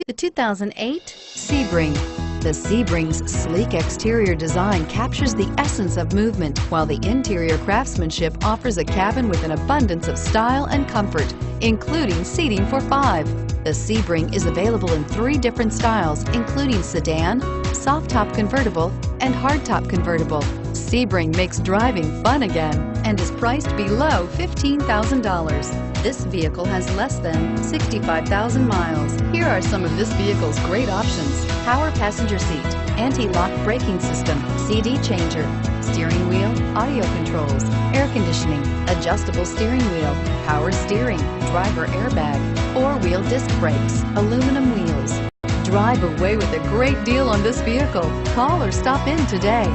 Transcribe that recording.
The 2008 Sebring. The Sebring's sleek exterior design captures the essence of movement, while the interior craftsmanship offers a cabin with an abundance of style and comfort, including seating for 5. The Sebring is available in 3 different styles, including sedan, soft-top convertible, and hardtop convertible. Sebring makes driving fun again and is priced below $15,000. This vehicle has less than 65,000 miles. Here are some of this vehicle's great options: power passenger seat, anti-lock braking system, CD changer, steering wheel audio controls, air conditioning, adjustable steering wheel, power steering, driver airbag, 4-wheel disc brakes, aluminum wheels. Drive away with a great deal on this vehicle. Call or stop in today.